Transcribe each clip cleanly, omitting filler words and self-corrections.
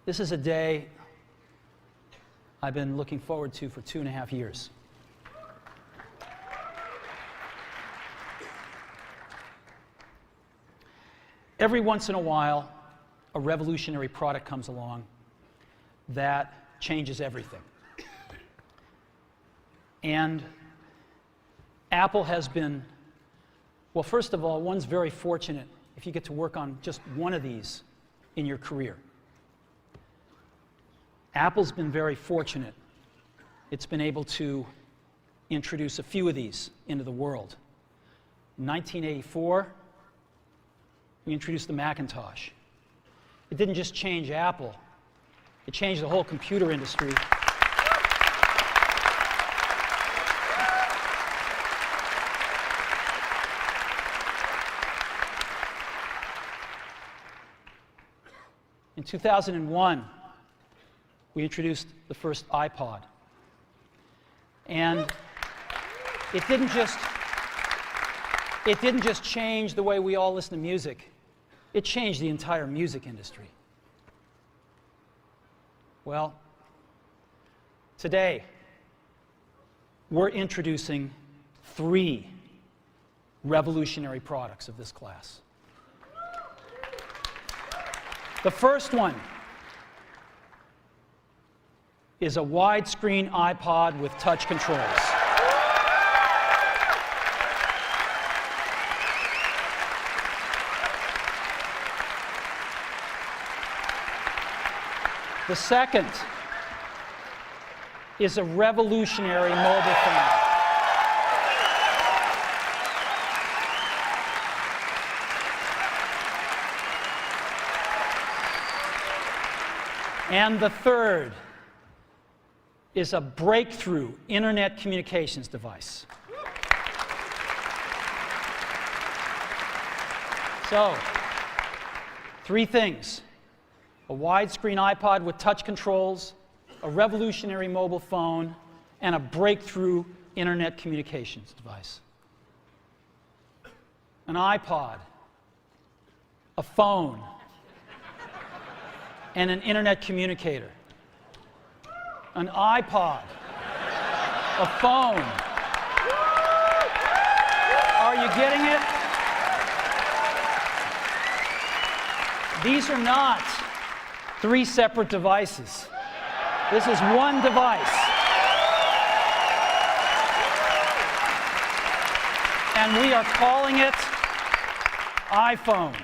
This is a day I've been looking forward to for 2.5 years. Every once in a while, a revolutionary product comes along that changes everything. And Apple has been, well, first of all, one's very fortunate if you get to work on just one of these in your career. Apple's been very fortunate. It's been able to introduce a few of these into the world. In 1984, we introduced the Macintosh. It didn't just change Apple, it changed the whole computer industry. In 2001, we introduced the first iPod. And it didn't just change the way we all listen to music. It changed the entire music industry. Well, today, we're introducing 3 revolutionary products of this class. The first one is a widescreen iPod with touch controls. The second is a revolutionary mobile phone. And the third is a breakthrough internet communications device. So, 3 things: a widescreen iPod with touch controls, a revolutionary mobile phone, and a breakthrough internet communications device. An iPod, a phone, and an internet communicator. An iPod, a phone. Are you getting it? These are not 3 separate devices. This is one device. And we are calling it iPhone.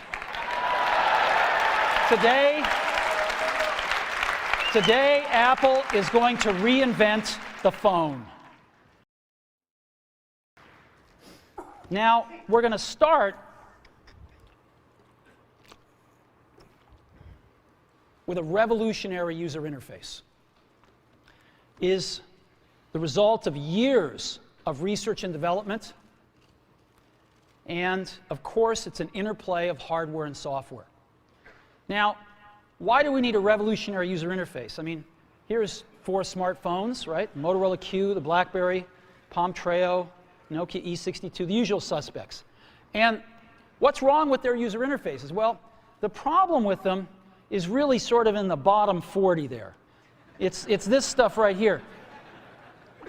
Today, Apple is going to reinvent the phone. Now, we're going to start with a revolutionary user interface. It is the result of years of research and development, and of course, it's an interplay of hardware and software. Now, why do we need a revolutionary user interface? I mean, here's 4 smartphones, right? Motorola Q, the BlackBerry, Palm Treo, Nokia E62, the usual suspects. And what's wrong with their user interfaces? Well, the problem with them is really sort of in the bottom 40 there. It's this stuff right here.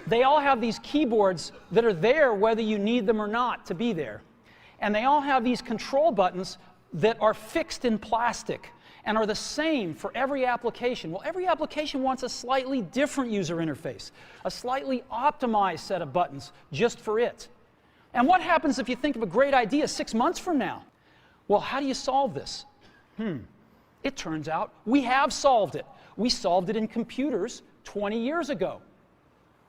They all have these keyboards that are there whether you need them or not to be there. And they all have these control buttons that are fixed in plastic and are the same for every application. Well, every application wants a slightly different user interface, a slightly optimized set of buttons just for it. And what happens if you think of a great idea 6 months from now? Well, how do you solve this? It turns out we have solved it. We solved it in computers 20 years ago.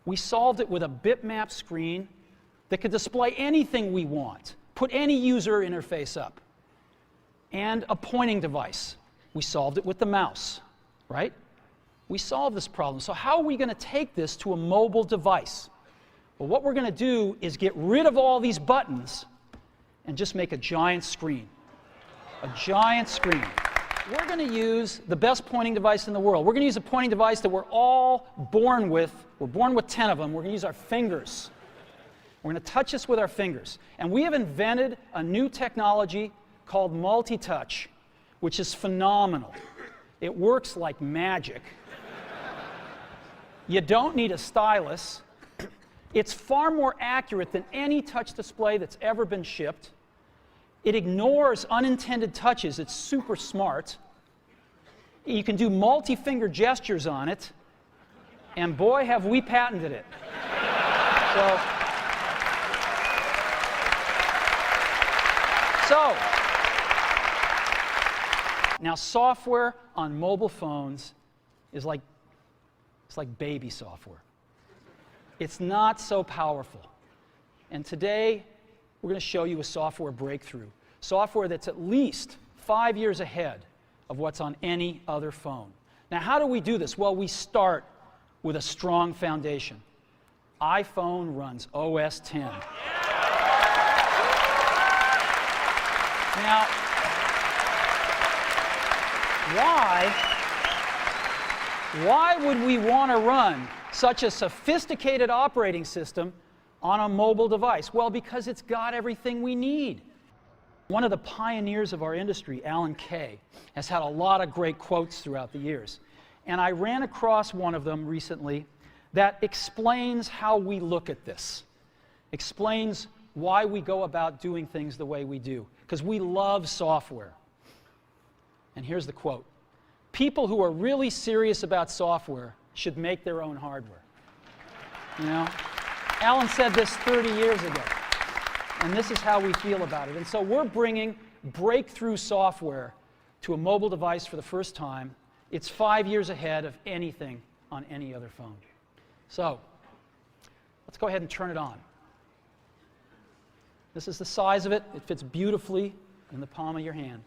We solved it with a bitmap screen that could display anything we want, put any user interface up, and a pointing device. We solved it with the mouse, right? We solved this problem. So how are we going to take this to a mobile device? Well, what we're going to do is get rid of all these buttons and just make a giant screen. A giant screen. We're going to use the best pointing device in the world. We're going to use a pointing device that we're all born with. We're born with 10 of them. We're going to use our fingers. We're going to touch this with our fingers. And we have invented a new technology called multi-touch, which is phenomenal. It works like magic. You don't need a stylus. It's far more accurate than any touch display that's ever been shipped. It ignores unintended touches. It's super smart. You can do multi-finger gestures on it. And boy, have we patented it. So, now software on mobile phones is like, it's like baby software. It's not so powerful. And today, we're going to show you a software breakthrough. Software that's at least 5 years ahead of what's on any other phone. Now, how do we do this? Well, we start with a strong foundation. iPhone runs OS X. Now, why would we want to run such a sophisticated operating system on a mobile device? Well, because it's got everything we need. One of the pioneers of our industry, Alan Kay, has had a lot of great quotes throughout the years. And I ran across one of them recently that explains how we look at this, explains why we go about doing things the way we do, because we love software. And here's the quote: "People who are really serious about software should make their own hardware." You know, Alan said this 30 years ago, and this is how we feel about it. And so we're bringing breakthrough software to a mobile device for the first time. It's 5 years ahead of anything on any other phone. So let's go ahead and turn it on. This is the size of it. It fits beautifully in the palm of your hand.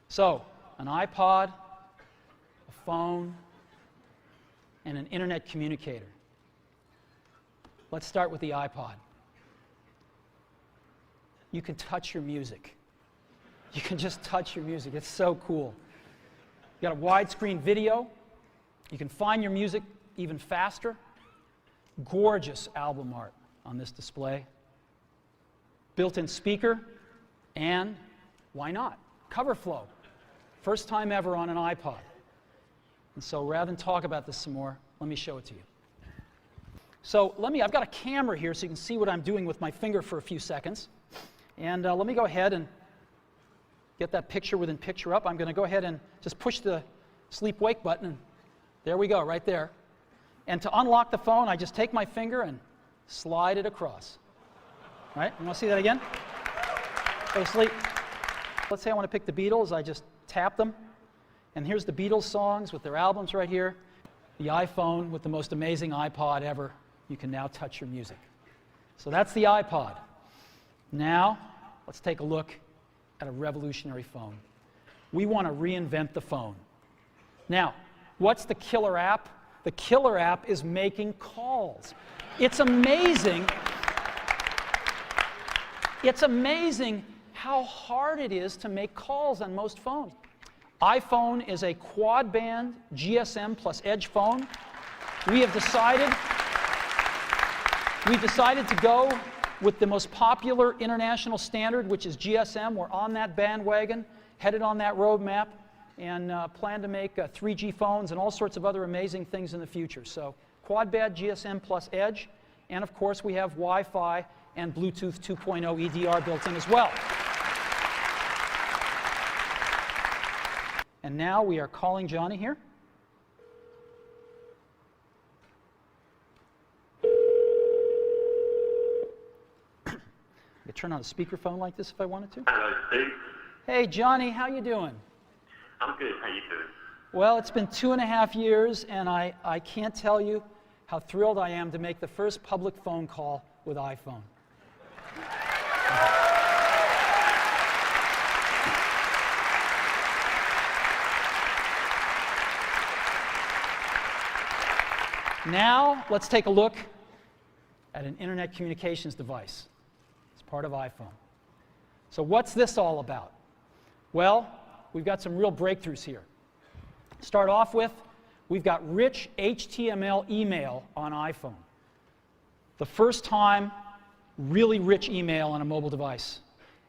So, an iPod, a phone, and an internet communicator. Let's start with the iPod. You can touch your music. You can just touch your music. It's so cool. You got a widescreen video. You can find your music even faster. Gorgeous album art on this display. Built-in speaker, and why not? Cover flow. First time ever on an iPod. And so rather than talk about this some more, let me show it to you. So I've got a camera here so you can see what I'm doing with my finger for a few seconds. And let me go ahead and get that picture within picture up. I'm going to go ahead and just push the sleep-wake button, and there we go, right there. And to unlock the phone, I just take my finger and slide it across. Right? You want to see that again? Go to sleep. Let's say I want to pick the Beatles. I just tap them. And here's the Beatles songs with their albums right here. The iPhone with the most amazing iPod ever. You can now touch your music. So that's the iPod. Now, let's take a look at a revolutionary phone. We want to reinvent the phone. Now, what's the killer app? The killer app is making calls. It's amazing. It's amazing how hard it is to make calls on most phones. iPhone is a quad-band GSM plus Edge phone. We've decided to go with the most popular international standard, which is GSM. We're on that bandwagon, headed on that roadmap, and plan to make 3G phones and all sorts of other amazing things in the future. So quad-band GSM plus Edge, and of course we have Wi-Fi and Bluetooth 2.0 EDR built in as well. And now we are calling Johnny here. I could turn on a speakerphone like this if I wanted to. Hello, Steve. Hey, Johnny, how you doing? I'm good. How you doing? Well, it's been 2.5 years, and I can't tell you how thrilled I am to make the first public phone call with iPhone. Now, let's take a look at an internet communications device. It's part of iPhone. So what's this all about? Well, we've got some real breakthroughs here. Start off with, we've got rich HTML email on iPhone. The first time, really rich email on a mobile device.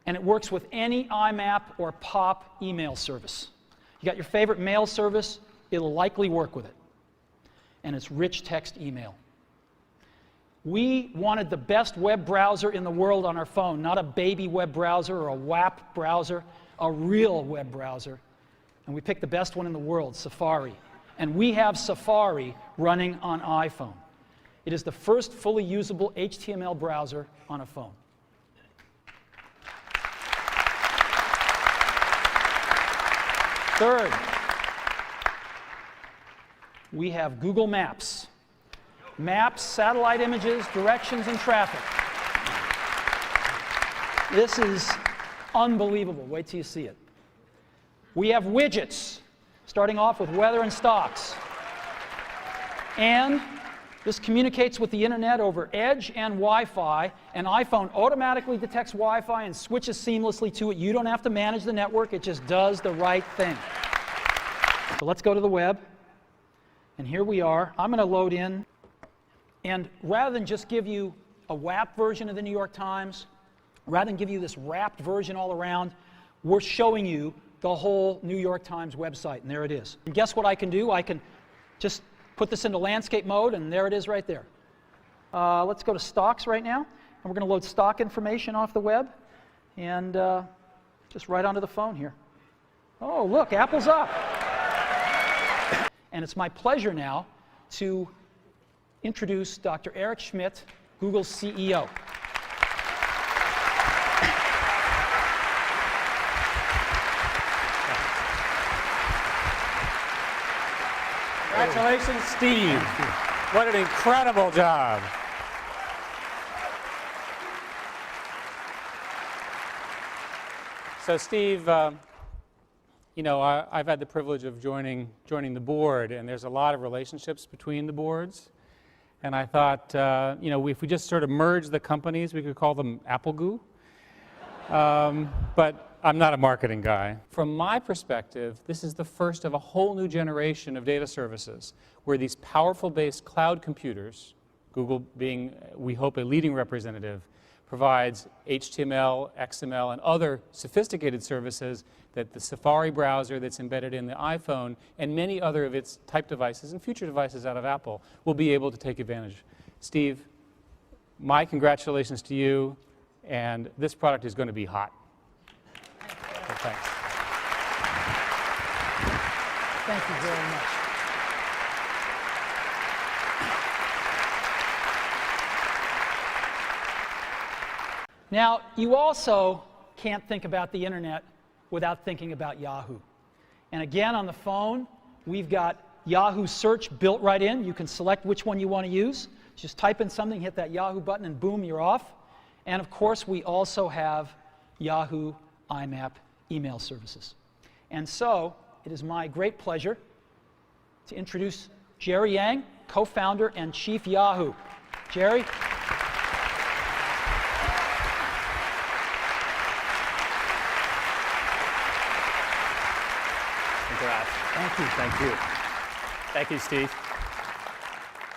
And it works with any IMAP or POP email service. You got your favorite mail service, it'll likely work with it. And it's rich text email. We wanted the best web browser in the world on our phone, not a baby web browser or a WAP browser, a real web browser. And we picked the best one in the world, Safari. And we have Safari running on iPhone. It is the first fully usable HTML browser on a phone. Third, we have Google Maps. Maps, satellite images, directions, and traffic. This is unbelievable. Wait till you see it. We have widgets, starting off with weather and stocks. And this communicates with the internet over Edge and Wi-Fi, and iPhone automatically detects Wi-Fi and switches seamlessly to it. You don't have to manage the network, it just does the right thing. So let's go to the web. And here we are. I'm going to load in. And rather than just give you a WAP version of the New York Times, rather than give you this wrapped version all around, we're showing you the whole New York Times website, and there it is. And guess what I can do? I can just put this into landscape mode, and there it is right there. Let's go to stocks right now, and we're going to load stock information off the web, and just right onto the phone here. Oh, look, Apple's up. And it's my pleasure now to introduce Dr. Eric Schmidt, Google's CEO. Congratulations, Steve. What an incredible job. So, Steve, you know, I've had the privilege of joining the board, and there's a lot of relationships between the boards. And I thought, you know, if we just sort of merge the companies, we could call them Apple Goo. But I'm not a marketing guy. From my perspective, this is the first of a whole new generation of data services where these powerful-based cloud computers, Google being, we hope, a leading representative, provides HTML, XML, and other sophisticated services that the Safari browser that's embedded in the iPhone and many other of its type devices and future devices out of Apple will be able to take advantage. Steve, my congratulations to you, and this product is going to be hot. So thanks. Thank you very much. Now, you also can't think about the internet without thinking about Yahoo. And again, on the phone, we've got Yahoo search built right in. You can select which one you want to use. Just type in something, hit that Yahoo button, and boom, you're off. And of course, we also have Yahoo IMAP email services. And so, it is my great pleasure to introduce Jerry Yang, co-founder and chief Yahoo. Jerry? Congrats. Thank you. Thank you. Thank you, Steve.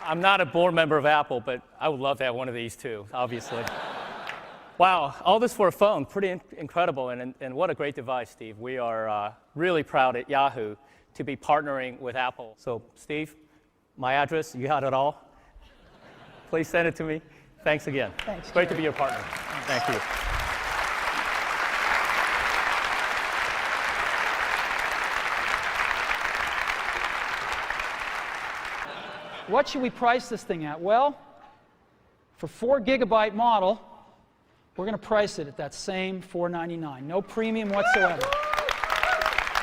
I'm not a board member of Apple, but I would love to have one of these too, obviously. Wow, all this for a phone, pretty incredible, and what a great device, Steve. We are really proud at Yahoo to be partnering with Apple. So, Steve, my address, you got it all. Please send it to me. Thanks again. Thanks, Great Jerry. to be your partner. Thank you. What should we price this thing at? Well, for 4 gigabyte model, we're going to price it at that same $499. No premium whatsoever.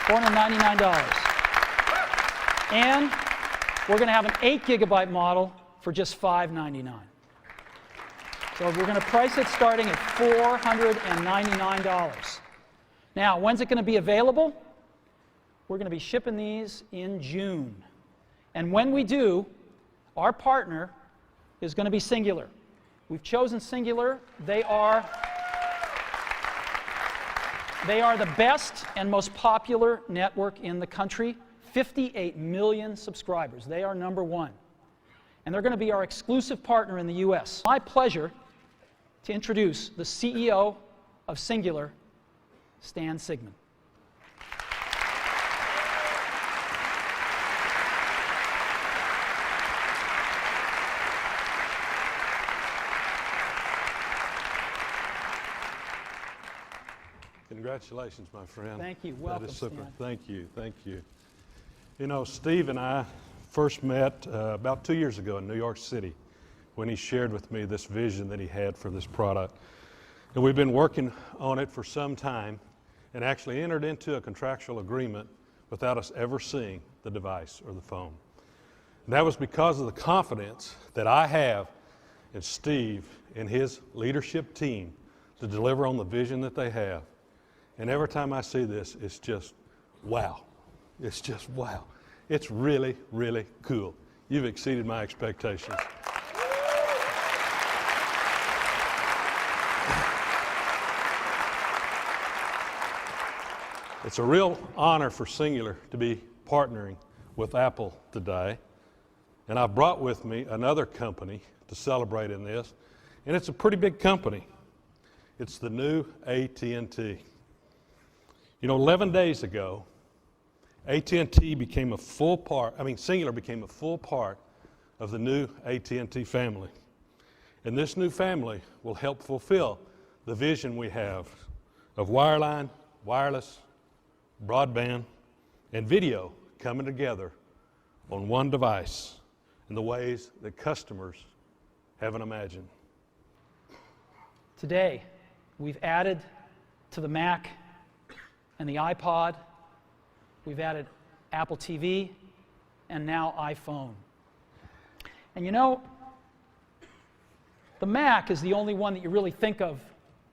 $499. And we're going to have an 8 gigabyte model for just $599. So we're going to price it starting at $499. Now, when's it going to be available? We're going to be shipping these in June. And when we do, our partner is going to be Singular. We've chosen Singular. They are the best and most popular network in the country. 58 million subscribers. They are #1. And they're going to be our exclusive partner in the US. My pleasure to introduce the CEO of Singular, Stan Sigman. Congratulations, my friend. Thank you. Welcome, That is super. Stan. Thank you. Thank you. You know, Steve and I first met about 2 years ago in New York City when he shared with me this vision that he had for this product. And we've been working on it for some time and actually entered into a contractual agreement without us ever seeing the device or the phone. And that was because of the confidence that I have in Steve and his leadership team to deliver on the vision that they have. And every time I see this, it's just wow. It's just wow. It's really, really cool. You've exceeded my expectations. It's a real honor for Singular to be partnering with Apple today. And I brought with me another company to celebrate in this. And it's a pretty big company. It's the new AT&T. You know, 11 days ago, AT&T became a full part, Singular became a full part of the new AT&T family. And this new family will help fulfill the vision we have of wireline, wireless, broadband, and video coming together on one device in the ways that customers haven't imagined. Today, we've added to the Mac and the iPod, we've added Apple TV, and now iPhone. And you know, the Mac is the only one that you really think of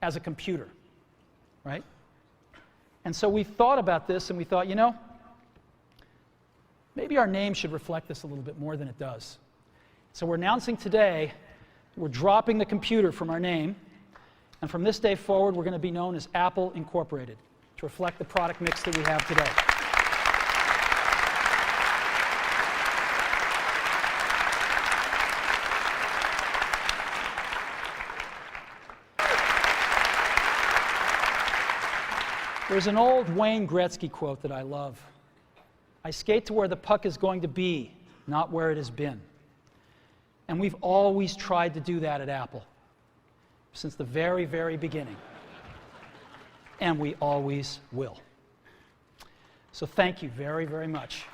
as a computer, right? And so we thought about this and we thought, you know, maybe our name should reflect this a little bit more than it does. So we're announcing today, we're dropping the computer from our name, and from this day forward, we're going to be known as Apple Incorporated to reflect the product mix that we have today. There's an old Wayne Gretzky quote that I love. I skate to where the puck is going to be, not where it has been. And we've always tried to do that at Apple, since the very, very beginning. And we always will. So thank you very, very much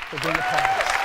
for being a part of this.